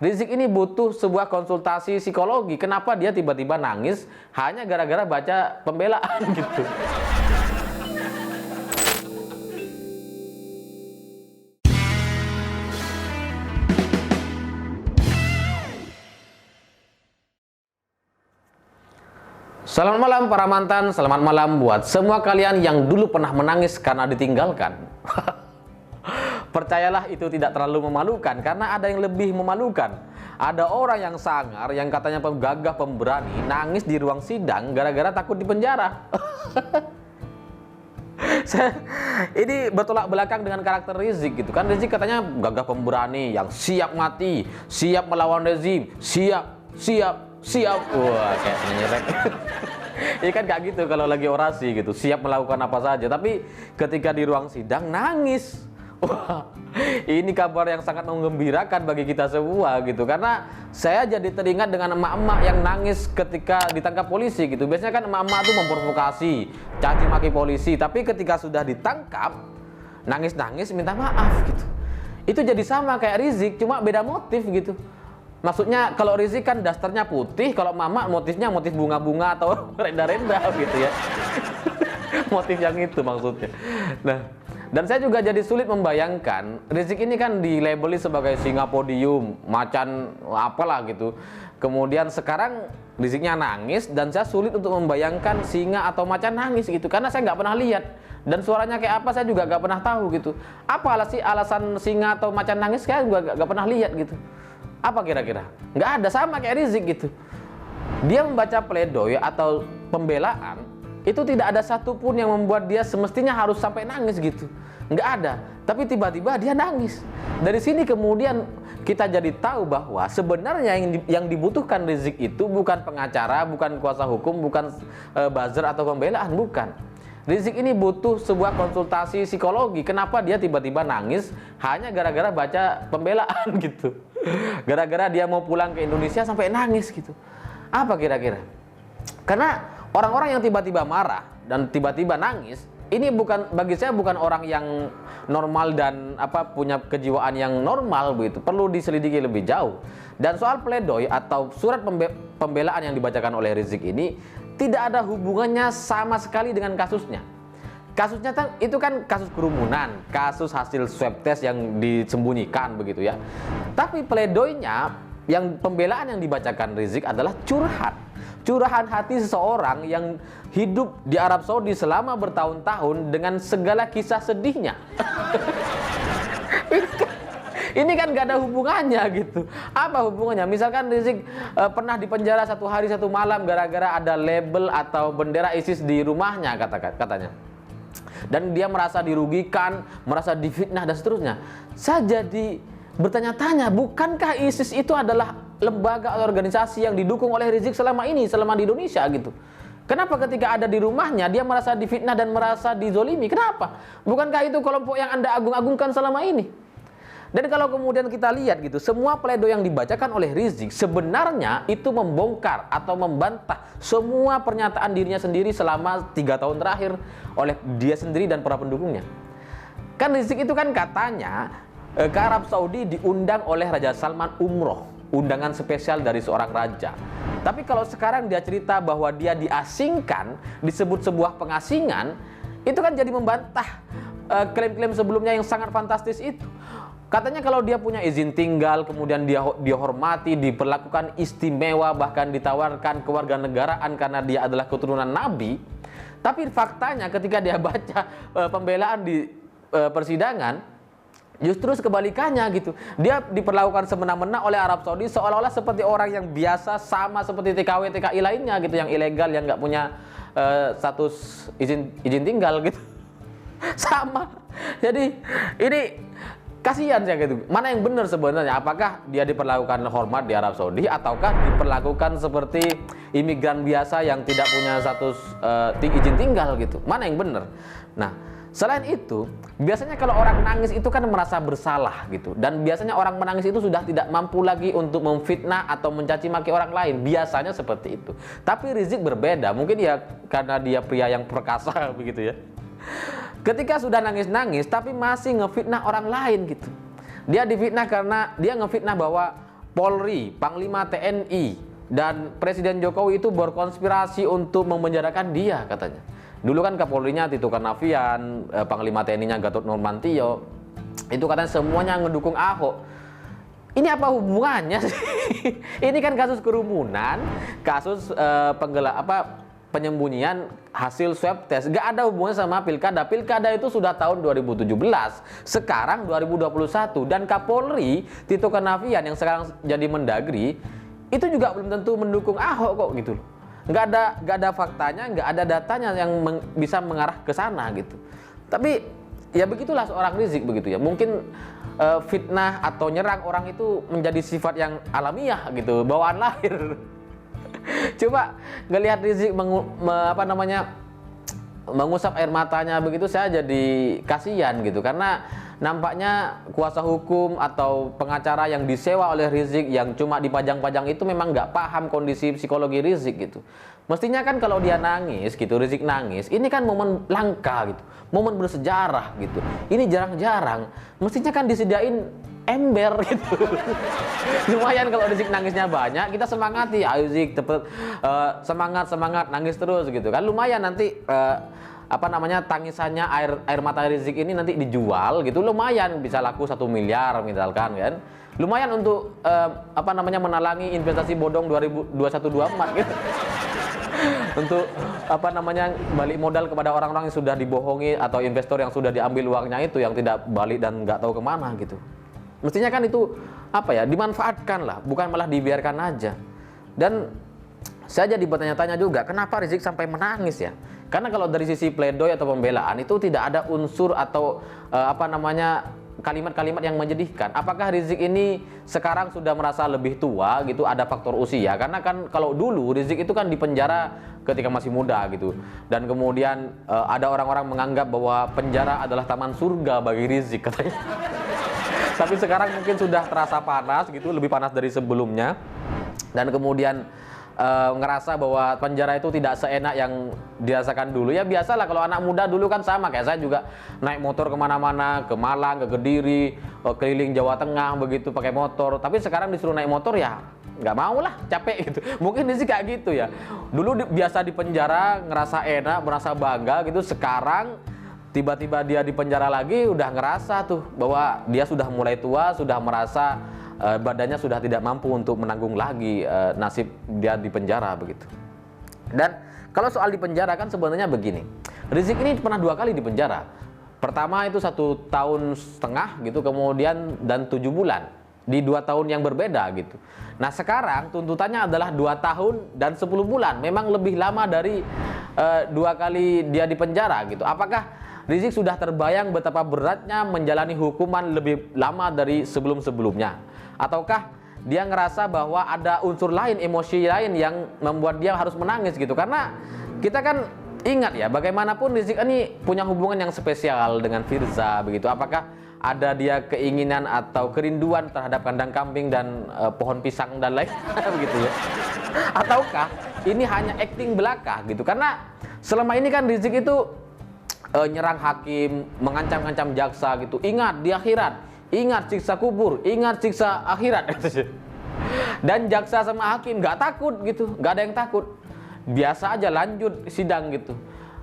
Rizik ini butuh sebuah konsultasi psikologi. Kenapa dia tiba-tiba nangis hanya gara-gara baca pembelaan gitu. Selamat malam para mantan, selamat malam buat semua kalian yang dulu pernah menangis karena ditinggalkan. Percayalah itu tidak terlalu memalukan karena ada yang lebih memalukan. Ada orang yang sangar, yang katanya gagah pemberani, nangis di ruang sidang gara-gara takut dipenjara. Ini bertolak belakang dengan karakter Rizik gitu kan. Rizik katanya gagah pemberani yang siap mati, siap melawan rezim, siap. Wah, kayak penyanyi rap. Ini kan kayak gitu kalau lagi orasi gitu, siap melakukan apa saja. Tapi ketika di ruang sidang nangis. Wah, ini kabar yang sangat menggembirakan bagi kita semua gitu. Karena saya jadi teringat dengan emak-emak yang nangis ketika ditangkap polisi gitu. Biasanya kan emak-emak tuh memprovokasi, caci maki polisi. Tapi ketika sudah ditangkap, nangis-nangis minta maaf gitu. Itu jadi sama kayak Rizik, cuma beda motif gitu. Maksudnya kalau Rizik kan dasternya putih, kalau mama motifnya motif bunga-bunga atau renda-renda gitu ya. Motif yang itu maksudnya. Nah, dan saya juga jadi sulit membayangkan Rizik ini kan dilabeli sebagai singa podium, macan apalah gitu. Kemudian sekarang Riziknya nangis dan saya sulit untuk membayangkan singa atau macan nangis gitu karena saya nggak pernah lihat dan suaranya kayak apa saya juga nggak pernah tahu gitu. Apa sih alasan singa atau macan nangis? Saya juga nggak pernah lihat gitu. Apa kira-kira? Nggak ada, sama kayak Rizik gitu. Dia membaca pledoi atau pembelaan, itu tidak ada satupun yang membuat dia semestinya harus sampai nangis gitu. Nggak ada. Tapi tiba-tiba dia nangis. Dari sini kemudian kita jadi tahu bahwa sebenarnya yang dibutuhkan Rizik itu bukan pengacara, bukan kuasa hukum, bukan buzzer atau pembelaan, bukan. Rizik ini butuh sebuah konsultasi psikologi. Kenapa dia tiba-tiba nangis hanya gara-gara baca pembelaan gitu. Gara-gara dia mau pulang ke Indonesia sampai nangis gitu. Apa kira-kira? Karena orang-orang yang tiba-tiba marah dan tiba-tiba nangis, ini bagi saya bukan orang yang normal dan punya kejiwaan yang normal begitu. Perlu diselidiki lebih jauh. Dan soal pledoi atau surat pembelaan yang dibacakan oleh Rizik ini tidak ada hubungannya sama sekali dengan kasusnya. Kasusnya itu kan kasus kerumunan, kasus hasil swab test yang disembunyikan begitu ya. Tapi pledoinya, yang pembelaan yang dibacakan Rizik adalah curahan hati seseorang yang hidup di Arab Saudi selama bertahun-tahun dengan segala kisah sedihnya. Ini kan gak ada hubungannya gitu. Apa hubungannya? Misalkan Rizik pernah dipenjara 1 hari 1 malam gara-gara ada label atau bendera ISIS di rumahnya katanya. Dan dia merasa dirugikan, merasa difitnah dan seterusnya. Saya jadi bertanya-tanya, bukankah ISIS itu adalah lembaga atau organisasi yang didukung oleh Rizik selama di Indonesia gitu? Kenapa ketika ada di rumahnya dia merasa difitnah dan merasa dizolimi? Kenapa? Bukankah itu kelompok yang Anda agung-agungkan selama ini? Dan kalau kemudian kita lihat gitu, semua pledoi yang dibacakan oleh Rizik sebenarnya itu membongkar atau membantah semua pernyataan dirinya sendiri selama 3 tahun terakhir oleh dia sendiri dan para pendukungnya. Kan Rizik itu kan katanya ke Arab Saudi diundang oleh Raja Salman umroh, undangan spesial dari seorang raja. Tapi kalau sekarang dia cerita bahwa dia diasingkan, disebut sebuah pengasingan, itu kan jadi membantah klaim-klaim sebelumnya yang sangat fantastis itu. Katanya kalau dia punya izin tinggal, kemudian dia dihormati, diperlakukan istimewa, bahkan ditawarkan kewarganegaraan karena dia adalah keturunan Nabi. Tapi faktanya ketika dia baca pembelaan di persidangan, justru kebalikannya gitu. Dia diperlakukan semena-mena oleh Arab Saudi seolah-olah seperti orang yang biasa, sama seperti TKW TKI lainnya gitu, yang ilegal, yang nggak punya status izin tinggal gitu. Sama. Jadi ini kasihan saya gitu. Mana yang benar sebenarnya? Apakah dia diperlakukan hormat di Arab Saudi ataukah diperlakukan seperti imigran biasa yang tidak punya status izin tinggal gitu? Mana yang benar? Nah, selain itu, biasanya kalau orang nangis itu kan merasa bersalah gitu. Dan biasanya orang menangis itu sudah tidak mampu lagi untuk memfitnah atau mencaci maki orang lain. Biasanya seperti itu. Tapi Rizik berbeda. Mungkin ya karena dia pria yang perkasa begitu ya. Ketika sudah nangis-nangis tapi masih ngefitnah orang lain gitu. Dia difitnah karena dia ngefitnah bahwa Polri, Panglima TNI, dan Presiden Jokowi itu berkonspirasi untuk memenjarakan dia katanya. Dulu kan Kapolrinya Tito Karnavian, Panglima TNI-nya Gatot Nurmantio, itu katanya semuanya ngedukung Ahok. Ini apa hubungannya sih? Ini kan kasus kerumunan, kasus penyembunyian hasil swab test. Gak ada hubungannya sama pilkada. Pilkada itu sudah tahun 2017. Sekarang 2021. Dan Kapolri Tito Karnavian yang sekarang jadi Mendagri itu juga belum tentu mendukung Ahok kok gitu loh. Gak ada faktanya, gak ada datanya yang bisa mengarah ke sana gitu. Tapi ya begitulah seorang Rizik begitu ya. Mungkin fitnah atau nyerang orang itu menjadi sifat yang alamiah gitu, bawaan lahir. Coba ngelihat Rizik mengusap air matanya begitu, saya jadi kasihan gitu, karena nampaknya kuasa hukum atau pengacara yang disewa oleh Rizik yang cuma dipajang-pajang itu memang nggak paham kondisi psikologi Rizik gitu. Mestinya kan kalau dia nangis gitu, Rizik nangis, ini kan momen langka gitu, momen bersejarah gitu. Ini jarang-jarang. Mestinya kan disediain ember gitu. Lumayan kalau Rizik nangisnya banyak, kita semangati, ayo Zik, semangat nangis terus gitu kan. Lumayan nanti tangisannya air mata Rizik ini nanti dijual gitu, lumayan bisa laku 1 miliar misalkan kan. Lumayan untuk menalangi investasi bodong 2021-2024 gitu. Untuk balik modal kepada orang-orang yang sudah dibohongi atau investor yang sudah diambil uangnya itu, yang tidak balik dan nggak tahu kemana gitu. Mestinya kan itu dimanfaatkan lah, bukan malah dibiarkan aja. Dan saya jadi bertanya-tanya juga, kenapa Rizik sampai menangis ya? Karena kalau dari sisi pledoi atau pembelaan itu tidak ada unsur atau kalimat-kalimat yang menyedihkan. Apakah Rizik ini sekarang sudah merasa lebih tua gitu, ada faktor usia? Karena kan kalau dulu Rizik itu kan dipenjara ketika masih muda gitu. Dan kemudian ada orang-orang menganggap bahwa penjara adalah taman surga bagi Rizik katanya. Tapi sekarang mungkin sudah terasa panas gitu, lebih panas dari sebelumnya. Dan kemudian ngerasa bahwa penjara itu tidak seenak yang dirasakan dulu. Ya biasalah kalau anak muda dulu kan sama kayak saya juga, naik motor kemana-mana, ke Malang, ke Kediri, keliling Jawa Tengah begitu pakai motor. Tapi sekarang disuruh naik motor ya nggak mau lah, capek gitu. Mungkin sih kayak gitu ya. Dulu biasa di penjara ngerasa enak, merasa bangga gitu. Sekarang tiba-tiba dia di penjara lagi, udah ngerasa tuh bahwa dia sudah mulai tua, sudah merasa badannya sudah tidak mampu untuk menanggung lagi nasib dia di penjara begitu. Dan kalau soal di penjara kan sebenarnya begini, Rizik ini pernah 2 kali di penjara. Pertama itu 1,5 tahun gitu, kemudian dan 7 bulan di 2 tahun yang berbeda gitu. Nah sekarang tuntutannya adalah 2 tahun dan 10 bulan. Memang lebih lama dari 2 kali dia di penjara gitu. Apakah Rizik sudah terbayang betapa beratnya menjalani hukuman lebih lama dari sebelum-sebelumnya? Ataukah dia ngerasa bahwa ada unsur lain, emosi lain yang membuat dia harus menangis gitu? Karena kita kan ingat ya, bagaimanapun Rizik ini punya hubungan yang spesial dengan Firza begitu. Apakah ada dia keinginan atau kerinduan terhadap kandang kambing dan pohon pisang dan lain begitu ya? Ataukah ini hanya akting belaka gitu? Karena selama ini kan Rizik itu nyerang hakim, mengancam-ancam jaksa gitu. Ingat di akhirat, ingat siksa kubur, ingat siksa akhirat. Dan jaksa sama hakim nggak takut gitu, nggak ada yang takut. Biasa aja lanjut sidang gitu.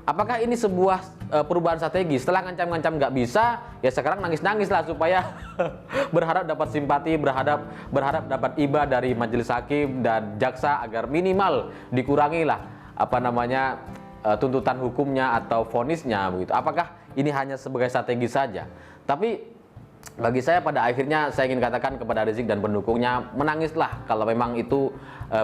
Apakah ini sebuah perubahan strategi? Setelah ngancam-ngancam nggak bisa, ya sekarang nangis-nangis lah supaya berharap dapat simpati, berharap dapat iba dari majelis hakim dan jaksa agar minimal dikurangi lah tuntutan hukumnya atau vonisnya begitu. Apakah ini hanya sebagai strategi saja? Tapi bagi saya pada akhirnya saya ingin katakan kepada Rizik dan pendukungnya, menangislah kalau memang itu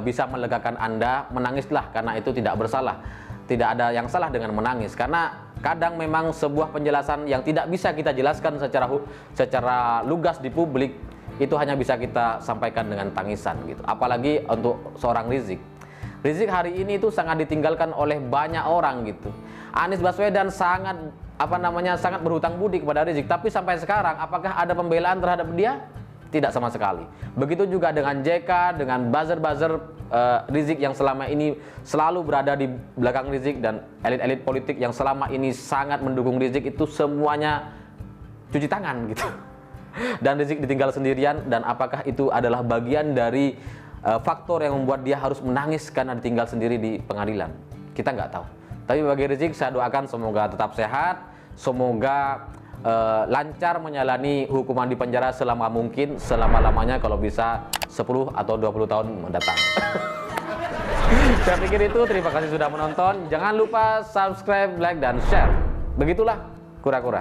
bisa melegakan Anda, menangislah karena itu tidak bersalah. Tidak ada yang salah dengan menangis, karena kadang memang sebuah penjelasan yang tidak bisa kita jelaskan secara lugas di publik itu hanya bisa kita sampaikan dengan tangisan gitu. Apalagi untuk seorang Rizik. Rizik hari ini itu sangat ditinggalkan oleh banyak orang gitu. Anies Baswedan sangat berhutang budi kepada Rizik, tapi sampai sekarang apakah ada pembelaan terhadap dia? Tidak sama sekali. Begitu juga dengan JK, dengan buzzer-buzzer Rizik yang selama ini selalu berada di belakang Rizik, dan elit-elit politik yang selama ini sangat mendukung Rizik, itu semuanya cuci tangan gitu. Dan Rizik ditinggal sendirian, dan apakah itu adalah bagian dari faktor yang membuat dia harus menangis karena ditinggal sendiri di pengadilan? Kita nggak tahu. Tapi bagi Rizik saya doakan semoga tetap sehat, semoga lancar menjalani hukuman di penjara selama mungkin, selama-lamanya, kalau bisa 10 atau 20 tahun mendatang. Saya pikir itu. Terima kasih sudah menonton. Jangan lupa subscribe, like, dan share. Begitulah kura-kura.